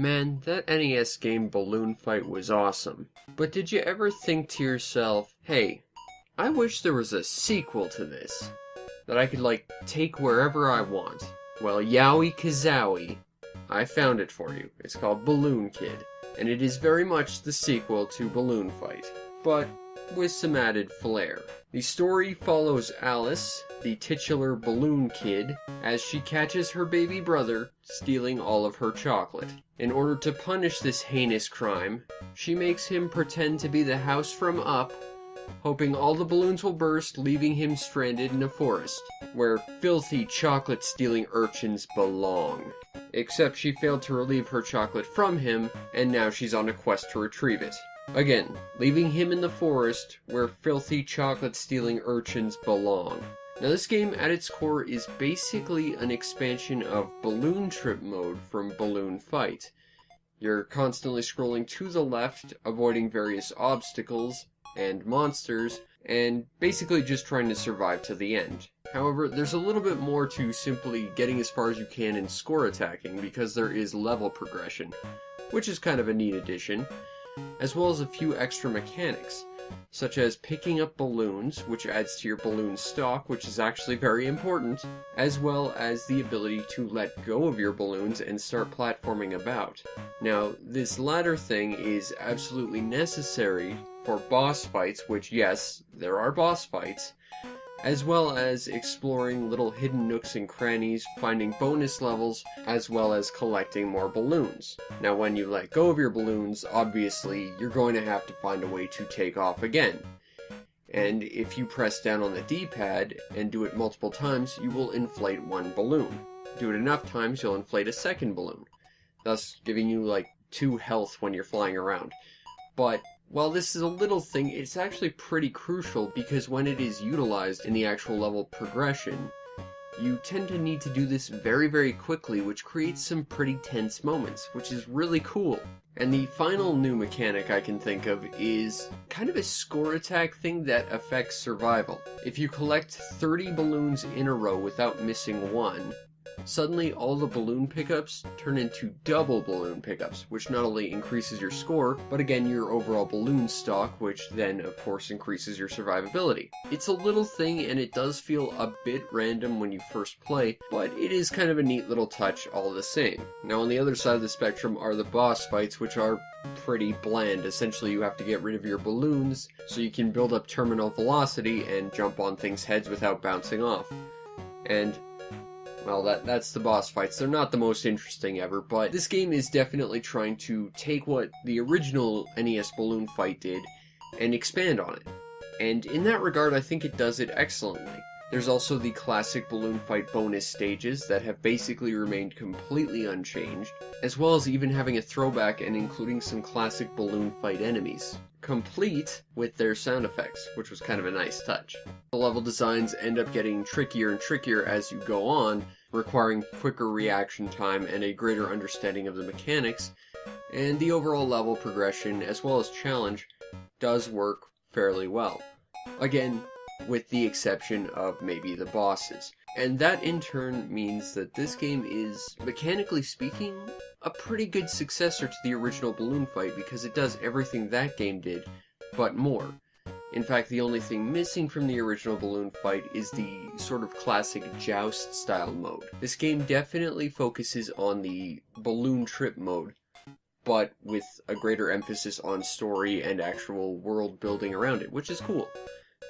Man, that NES game Balloon Fight was awesome. But did you ever think to yourself, hey, I wish there was a sequel to this that I could, take wherever I want? Well, yowie kazowie, I found it for you. It's called Balloon Kid, and it is very much the sequel to Balloon Fight, but with some added flair. The story follows Alice, the titular Balloon Kid, as she catches her baby brother stealing all of her chocolate. In order to punish this heinous crime, she makes him pretend to be the house from Up, hoping all the balloons will burst, leaving him stranded in a forest, where filthy chocolate-stealing urchins belong. Except she failed to relieve her chocolate from him, and now she's on a quest to retrieve it. Again, leaving him in the forest, where filthy chocolate-stealing urchins belong. Now this game, at its core, is basically an expansion of Balloon Trip mode from Balloon Fight. You're constantly scrolling to the left, avoiding various obstacles and monsters, and basically just trying to survive to the end. However, there's a little bit more to simply getting as far as you can in score attacking, because there is level progression, which is kind of a neat addition, as well as a few extra mechanics, such as picking up balloons, which adds to your balloon stock, which is actually very important, as well as the ability to let go of your balloons and start platforming about. Now, this latter thing is absolutely necessary for boss fights, which, yes, there are boss fights, as well as exploring little hidden nooks and crannies, finding bonus levels, as well as collecting more balloons. Now, when you let go of your balloons, obviously, you're going to have to find a way to take off again. And if you press down on the D-pad and do it multiple times, you will inflate one balloon. Do it enough times, you'll inflate a second balloon, thus giving you, 2 health when you're flying around. But while this is a little thing, it's actually pretty crucial, because when it is utilized in the actual level progression, you tend to need to do this very, very quickly, which creates some pretty tense moments, which is really cool. And the final new mechanic I can think of is kind of a score attack thing that affects survival. If you collect 30 balloons in a row without missing one, suddenly all the balloon pickups turn into double balloon pickups, which not only increases your score, but again your overall balloon stock, which then of course increases your survivability. It's a little thing and it does feel a bit random when you first play, but it is kind of a neat little touch all the same. Now on the other side of the spectrum are the boss fights, which are pretty bland. Essentially you have to get rid of your balloons so you can build up terminal velocity and jump on things' heads without bouncing off. And well, that's the boss fights. They're not the most interesting ever, but this game is definitely trying to take what the original NES Balloon Fight did and expand on it. And in that regard, I think it does it excellently. There's also the classic Balloon Fight bonus stages that have basically remained completely unchanged, as well as even having a throwback and including some classic Balloon Fight enemies, complete with their sound effects, which was kind of a nice touch. The level designs end up getting trickier and trickier as you go on, requiring quicker reaction time and a greater understanding of the mechanics, and the overall level progression, as well as challenge, does work fairly well. Again, with the exception of maybe the bosses. And that in turn means that this game is, mechanically speaking, a pretty good successor to the original Balloon Fight, because it does everything that game did, but more. In fact, the only thing missing from the original Balloon Fight is the sort of classic Joust style mode. This game definitely focuses on the Balloon Trip mode, but with a greater emphasis on story and actual world building around it, which is cool.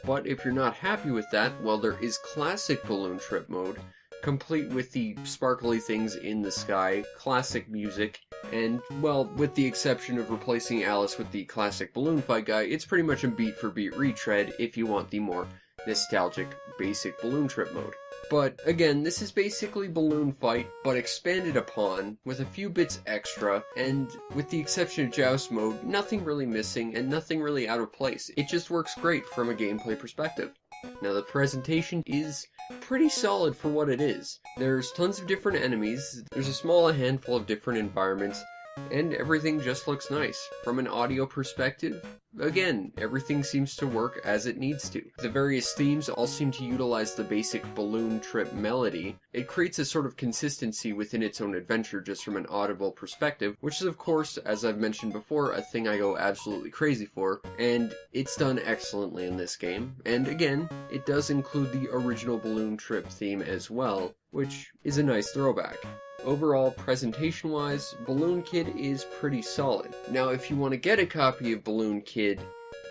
But if you're not happy with that, well, there is classic Balloon Trip mode, complete with the sparkly things in the sky, classic music, and, well, with the exception of replacing Alice with the classic Balloon Fight guy, it's pretty much a beat-for-beat retread if you want the more nostalgic, basic Balloon Trip mode. But, again, this is basically Balloon Fight, but expanded upon, with a few bits extra, and with the exception of Joust mode, nothing really missing, and nothing really out of place. It just works great from a gameplay perspective. Now, the presentation is pretty solid for what it is. There's tons of different enemies, there's a small handful of different environments, and everything just looks nice. From an audio perspective, again, everything seems to work as it needs to. The various themes all seem to utilize the basic Balloon Trip melody. It creates a sort of consistency within its own adventure just from an audible perspective, which is of course, as I've mentioned before, a thing I go absolutely crazy for, and it's done excellently in this game. And again, it does include the original Balloon Trip theme as well, which is a nice throwback. Overall, presentation-wise, Balloon Kid is pretty solid. Now, if you want to get a copy of Balloon Kid,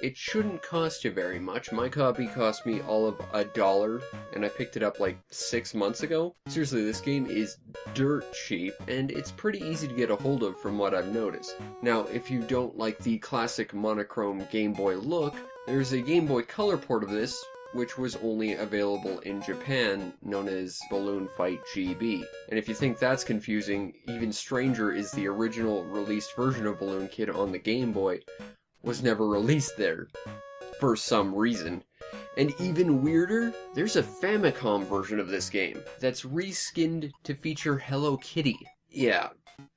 it shouldn't cost you very much. My copy cost me all of $1, and I picked it up like 6 months ago. Seriously, this game is dirt cheap, and it's pretty easy to get a hold of from what I've noticed. Now, if you don't like the classic monochrome Game Boy look, there's a Game Boy Color port of this, which was only available in Japan, known as Balloon Fight GB. And if you think that's confusing, even stranger is the original released version of Balloon Kid on the Game Boy was never released there, for some reason. And even weirder, there's a Famicom version of this game that's reskinned to feature Hello Kitty. Yeah,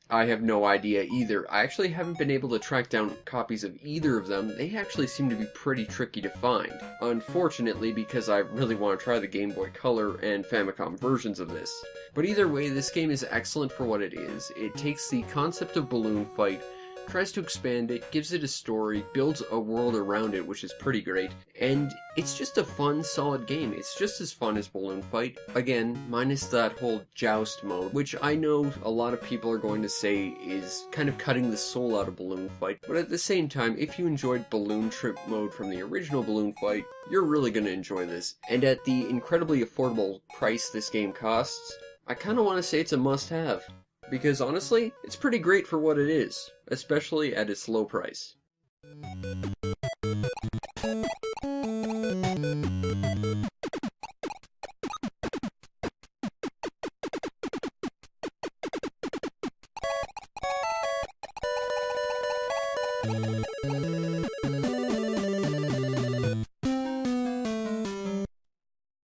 I have no idea either. I actually haven't been able to track down copies of either of them. They actually seem to be pretty tricky to find. Unfortunately, because I really want to try the Game Boy Color and Famicom versions of this. But either way, this game is excellent for what it is. It takes the concept of Balloon Fight, tries to expand it, gives it a story, builds a world around it, which is pretty great, and it's just a fun, solid game. It's just as fun as Balloon Fight. Again, minus that whole joust mode, which I know a lot of people are going to say is kind of cutting the soul out of Balloon Fight, but at the same time, if you enjoyed Balloon Trip mode from the original Balloon Fight, you're really going to enjoy this. And at the incredibly affordable price this game costs, I kind of want to say it's a must-have. Because honestly, it's pretty great for what it is, especially at its low price.